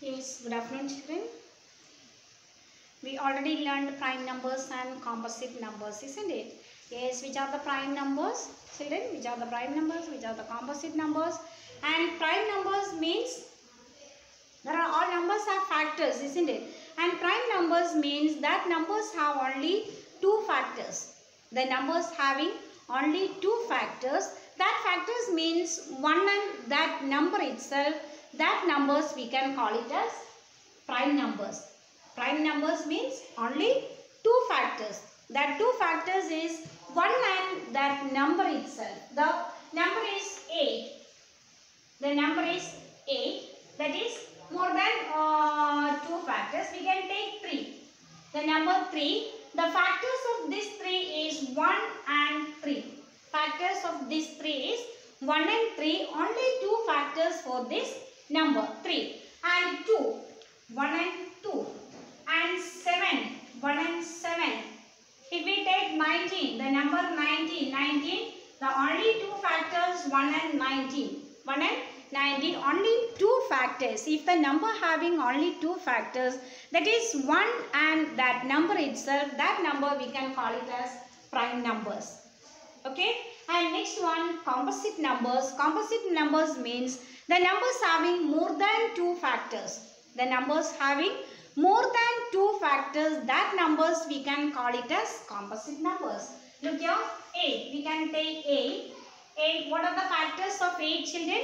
Yes, good afternoon children. We already learned prime numbers and composite numbers, isn't it? Yes, which are the prime numbers? Children, which are the prime numbers? Which are the composite numbers? And prime numbers means there are all numbers have factors, isn't it? And prime numbers means that numbers have only two factors. The numbers having only two factors. That factors means one and that number itself. That numbers we can call it as prime numbers. Prime numbers means only two factors. That two factors is one and that number itself. The number is 8. The number is 8. That is more than two factors. We can take 3. The number 3. The factors of this 3 is 1 and 3. Factors of this 3 is 1 and 3. Only two factors for this number 3. And 2. 1 and 2. And 7. 1 and 7. If we take 19, the number 19, the only two factors 1 and 19. 1 and 19, only two factors. If the number having only two factors, that is 1 and that number itself, that number we can call it as prime numbers. Okay. And next one, composite numbers. Composite numbers means the numbers having more than two factors. The numbers having more than two factors, that numbers we can call it as composite numbers. Look here, 8. We can take 8. 8. What are the factors of 8, children?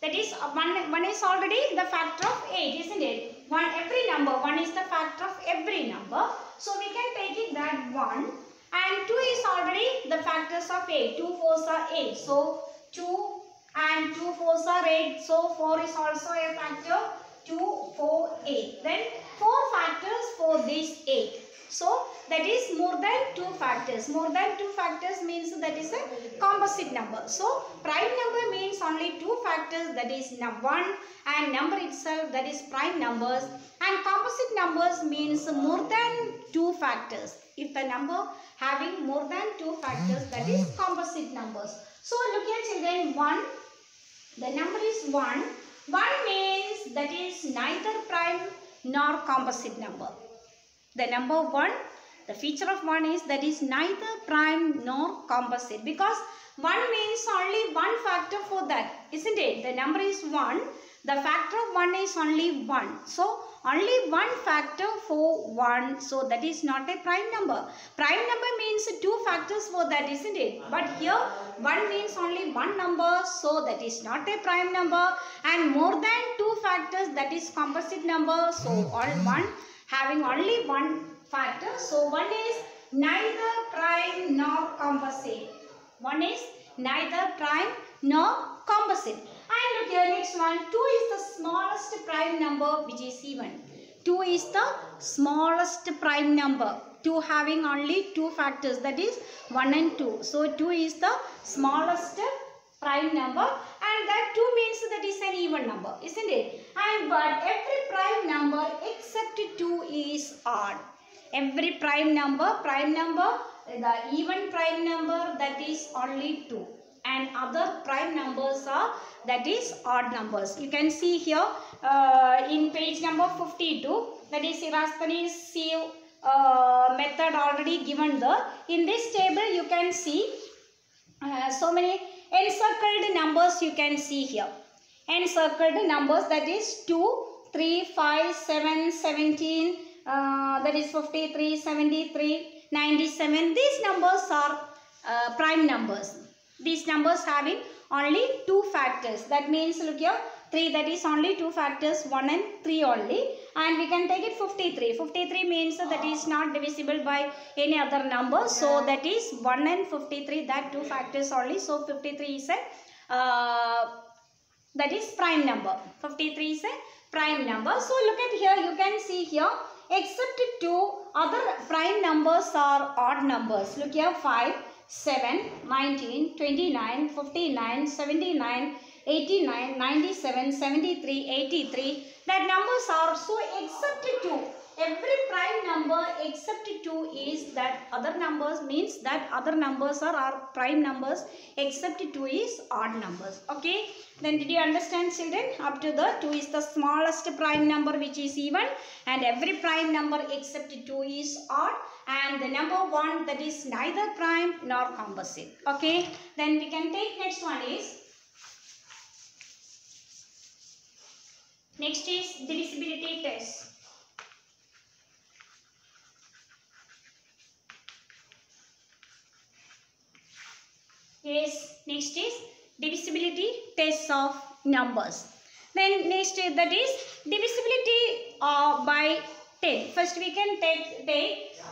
That is one is already the factor of 8, isn't it? Every number, 1 is the factor of every number. So we can take it that 1. And 2 is already the factors of 8. 2 4s are 8. So 2 and 2 4s are 8. So 4 is also a factor. 2, 4, 8. Then 4 factors for this 8. So that is more than two factors. More than two factors means that is a composite number. So prime number means only two factors, that is 1 and number itself, that is prime numbers. And composite numbers means more than two factors. If the number having more than two factors, that is composite numbers. So look here children, 1. The number is 1. 1 means that is neither prime nor composite number. The number 1, the feature of 1 is that is neither prime nor composite, because 1 means only one factor for that, isn't it? The number is 1. The factor of 1 is only 1. So only one factor for 1. So that is not a prime number. Prime number means two factors for that, isn't it? But here 1 means only one number. So that is not a prime number. And more than two factors, that is composite number. So all 1 having only one factor. So 1 is neither prime nor composite. 1 is neither prime nor composite. And look here, next one, 2 is the smallest prime number, which is even. 2 is the smallest prime number. 2 having only two factors, that is 1 and 2. So 2 is the smallest prime number, and that 2 means that is an even number, isn't it? And but every prime number except 2 is odd. Every prime number, the even prime number, that is only 2. And other prime numbers are, that is odd numbers. You can see here in page number 52, that is Eratosthenes' sieve method already given there. In this table you can see so many encircled numbers you can see here. Encircled numbers, that is 2, 3, 5, 7, 17, that is 53, 73, 97. These numbers are prime numbers. These numbers having only two factors. That means look here, 3, that is only two factors, 1 and 3 only. And we can take it 53. 53 means that is not divisible by any other number. So that is 1 and 53, that two factors only. So 53 is a that is prime number. 53 is a prime number. So look at here, you can see here, except 2 other prime numbers are odd numbers. Look here, 5, 7, 19, 29, 59, 79, 89, 97, 73, 83. That numbers are, so except 2. every prime number except 2 is that other numbers, means that other numbers are our prime numbers except 2 is odd numbers. Okay, then did you understand, children? Up to the 2 is the smallest prime number which is even, and every prime number except 2 is odd, and the number 1 that is neither prime nor composite. Okay, then we can take next one is divisibility test. Yes, next is divisibility test of numbers. Then next that is divisibility by 10. First we can take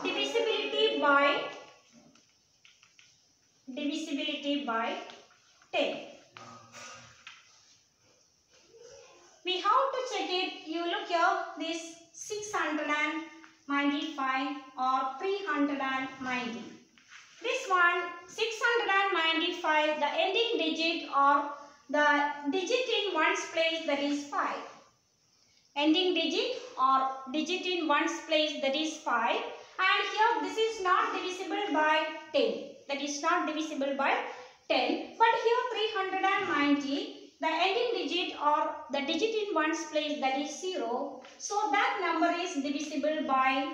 divisibility by 10. We have to check it. You look here, this 695 or 390. This one 695, the ending digit or the digit in one's place, that is 5. Ending digit or digit in one's place, that is 5. And here this is not divisible by 10. That is not divisible by 10. But here 390, the ending digit or the digit in one's place, that is 0. So that number is divisible by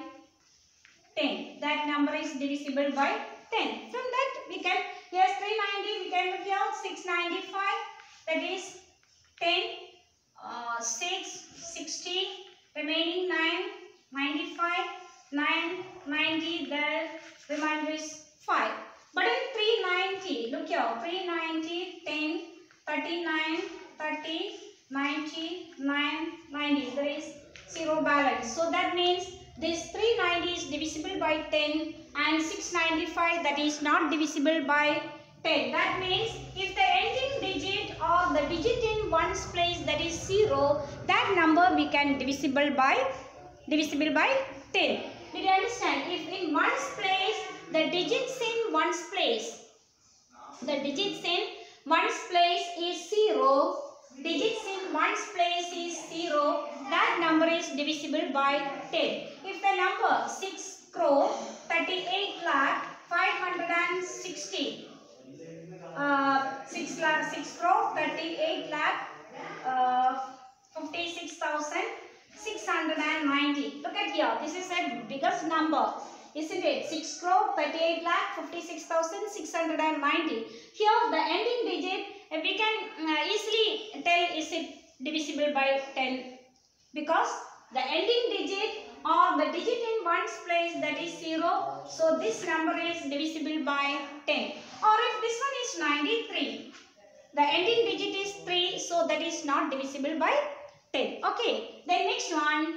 10. That number is divisible by 10. From that we can, yes, 390, we can look here 695, that is 10, 6, 60, remaining 9, 95, 9, 90, the remainder is 5. But in 390, look here, 390, 10, 39, 30, 90, 9, 90, there is 0 balance. So that means this 390 is divisible by 10 and 695 that is not divisible by 10. That means if the ending digit or the digit in one's place, that is 0, that number we can divisible by 10. Did you understand? If in one's place, the digits in one's place, is 0, digits in one's place is 0, that number is divisible by 10. If the number 6 crore 38 lakh 560, 6 crore 38 lakh 56,690. Look at here, this is a biggest number, isn't it? 6 crore 38 lakh 56,690. Here the ending digit, we can easily tell is it divisible by 10, because the ending digit or the digit in one's place, that is 0. So this number is divisible by 10. Or if this one is 93, the ending digit is 3, so that is not divisible by 10. Okay, then next one,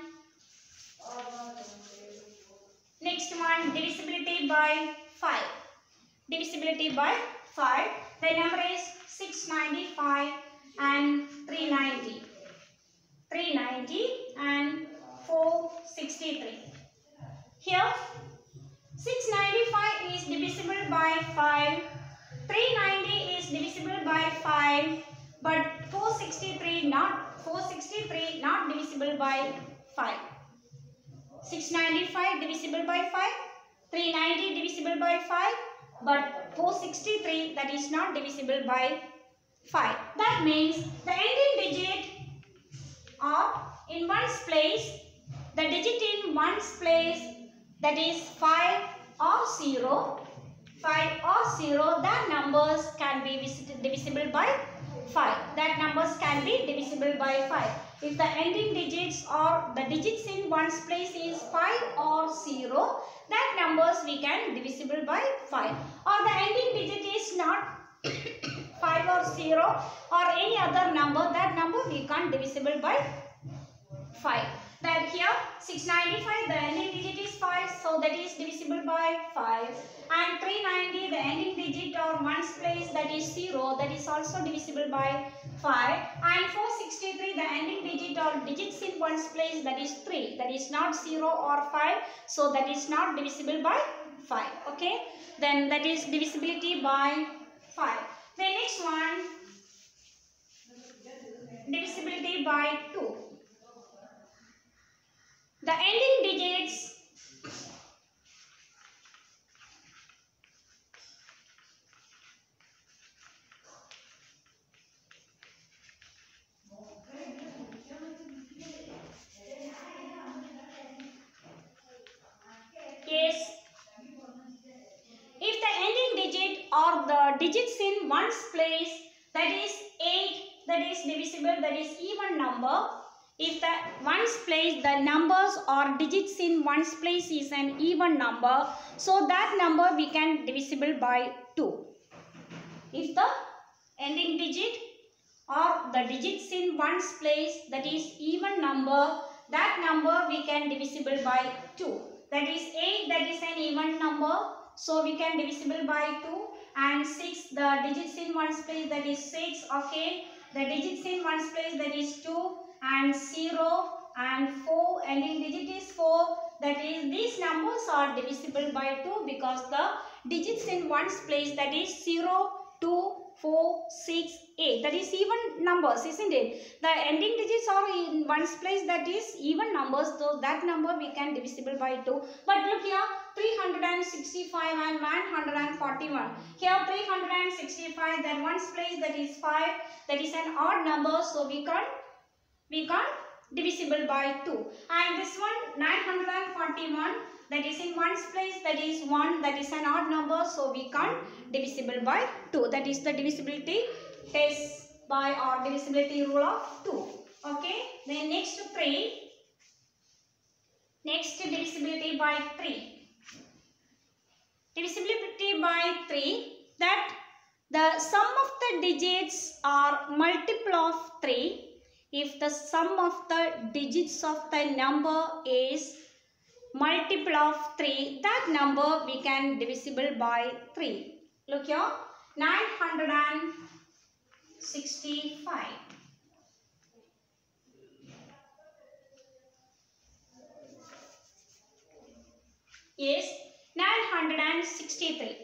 divisibility by 5. Divisibility by 5. The number is 695 and 390. 390 and 463. Here 695 is divisible by 5. 390 is divisible by 5. But 463 not divisible by 5. 695 divisible by 5. 390 divisible by 5. But 463, that is not divisible by 5. That means the ending digit or in one's place, the digit in one's place, that is 5 or 0, that numbers can be divisible by 5. That numbers can be divisible by 5. If the ending digits or the digits in one's place is 5 or 0, that numbers we can divisible by 5. Or the ending digit is not 5 or 0 or any other number, that number we can't divisible by 5. That here 695, the ending digit is 5, so that is divisible by 5. And 390, the ending digit or one's place, that is 0, that is also divisible by 5. And 463, the ending digit or digits in one's place, that is 3, that is not 0 or 5, so that is not divisible by 5. Okay, then that is divisibility by 5. The next one, divisibility by 2. The ending digits is, if the ending digit or the digits in ones place, that is 8, that is divisible, that is even number. If the ones place, the numbers or digits in ones place is an even number, so that number we can divisible by 2. If the ending digit or the digits in ones place, that is even number, that number we can divisible by 2. That is 8, that is an even number, so we can divisible by 2. And 6, the digits in ones place, that is 6. Okay, the digits in ones place, that is 2. And 0 and 4, ending digit is 4. That is, these numbers are divisible by 2 because the digits in ones place, that is 0, 2, 4, 6, 8. That is even numbers, isn't it? The ending digits are in ones place, that is even numbers. So that number we can divisible by 2. But look here, 365 and 141. Here 365, that ones place, that is 5. That is an odd number, so we can't divisible by 2. And this one 941, that is in ones place, that is 1, that is an odd number, so we can't divisible by 2. That is the divisibility test by or divisibility rule of 2. Okay, then next 3. Next divisibility by 3. Divisibility by 3, that the sum of the digits are multiple of 3. If the sum of the digits of the number is multiple of 3, that number we can divisible by 3. Look here, 965. Is 963.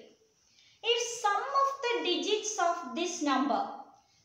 If sum of the digits of this number,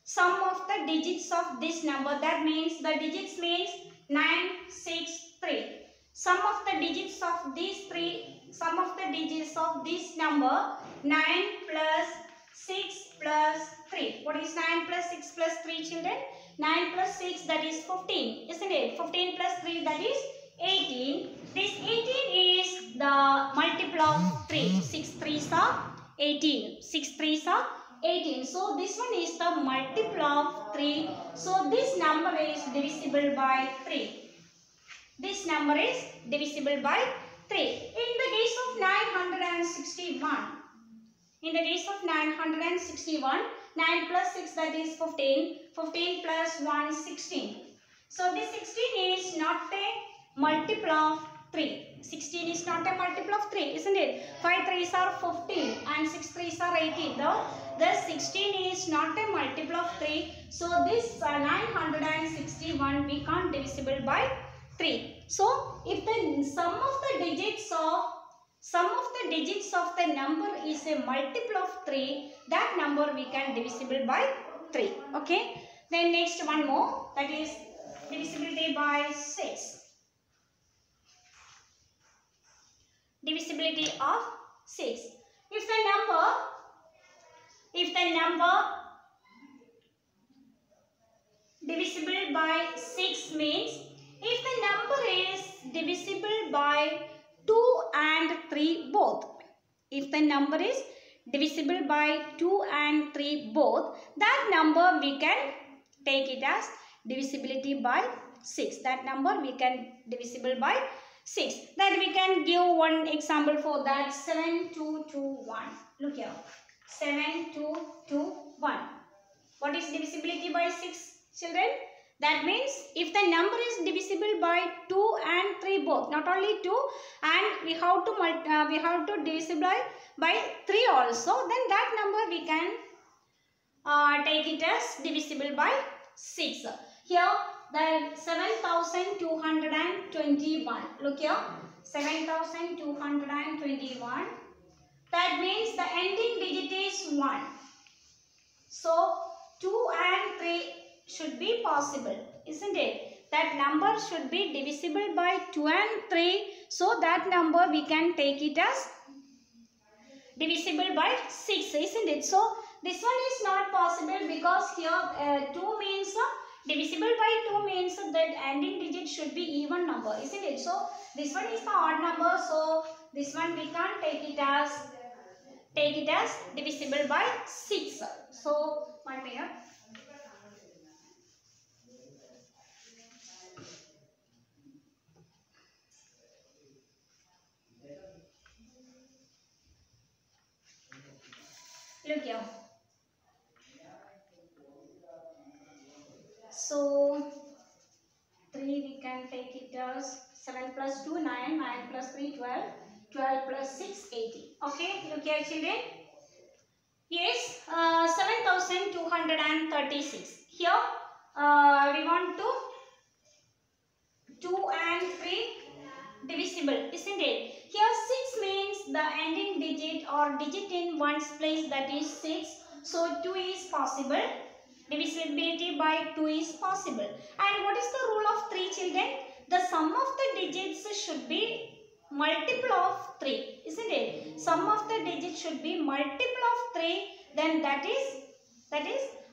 sum of the digits of this number, that means the digits means 963. Sum of the digits of these three, sum of the digits of this number, 9 plus 6 plus 3. What is 9 plus 6 plus 3, children? 9 plus 6, that is 15, isn't it? 15 plus 3, that is 18. This 18 is the multiple of 3. 6 3s are 18. 6 3s are 18. So this one is the multiple of 3. So this number is divisible by 3. This number is divisible by 3. In the case of 961. In the case of 961, 9 plus 6, that is 15. 15 plus 1, 16. So this 16 is not a multiple of 3. 16 is not a multiple of 3, isn't it? 5 3s are 15 and 6 3s are 18. The 16 is not a multiple of 3. So this 961 we can't divisible by 3. So if the sum of the digits of the number is a multiple of 3, that number we can divisible by 3. Okay. Then next one more, that is divisibility by 6. Divisibility of 6. If the number divisible by 6 means, if the number is divisible by 2 and 3 both. If the number is divisible by 2 and 3 both, that number we can take it as divisibility by 6. That number we can divisible by 6. Then we can give one example for that. 7 2 2 1. Look here. 7 2 2 1. What is divisibility by 6, children? That means if the number is divisible by 2 and 3 both, not only 2, and we have to divisible by 3 also, then that number we can take it as divisible by 6. Here the 7221. Look here, 7221. That means the ending digit is 1. So 2 and 3 should be possible, isn't it? that number should be divisible by 2 and 3. So that number we can take it as divisible by 6, isn't it? So this one is not possible because here 2 means divisible by 2 means that ending digit should be even number, isn't it? So this one is the odd number. So this one we can't take it as divisible by 6. So 1 minute. Look here. So 3 we can take it as 7 plus 2 9, 9 plus 3 12, 12 plus 6 18. Okay, look here children. Yes, 7236. Here we want to 2 and 3 divisible, isn't it? Here 6 means the ending digit or digit in one's place, that is 6. So 2 is possible. Divisibility by 2 is possible. And what is the rule of 3 children? The sum of the digits should be multiple of 3, isn't it? Sum of the digits should be multiple of 3, then that is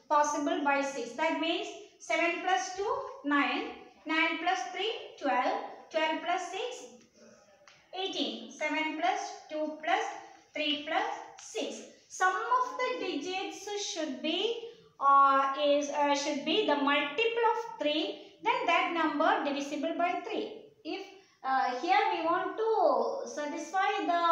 possible by 6. That means 7 plus 2 9, 9 plus 3 12, 12 plus 6 18, 7 plus 2 plus 3 plus 6. Sum of the digits should be the multiple of 3, then that number divisible by 3. If here we want to satisfy the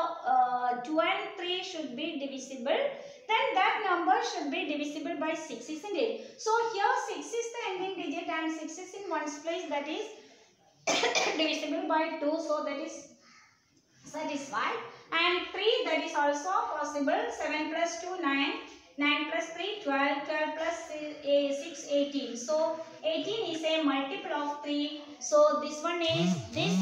2 and 3 should be divisible, then that number should be divisible by 6, isn't it? So here 6 is the ending digit and 6 is in one's place, that is divisible by 2, so that is satisfied. And 3, that is also possible. 7 plus 2 9, 9 plus 3 12, 12 plus 6 18. So 18 is a multiple of 3. So this one is, this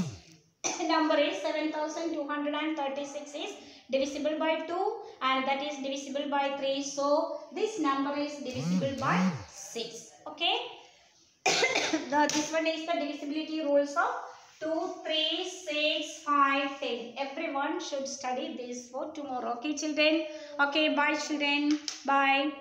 number is 7236 is divisible by 2 and that is divisible by 3. So this number is divisible by 6. Okay. This one is the divisibility rules of 2, 3, 6, 5, 10. Everyone should study this for tomorrow. Okay children. Okay, bye children. Bye.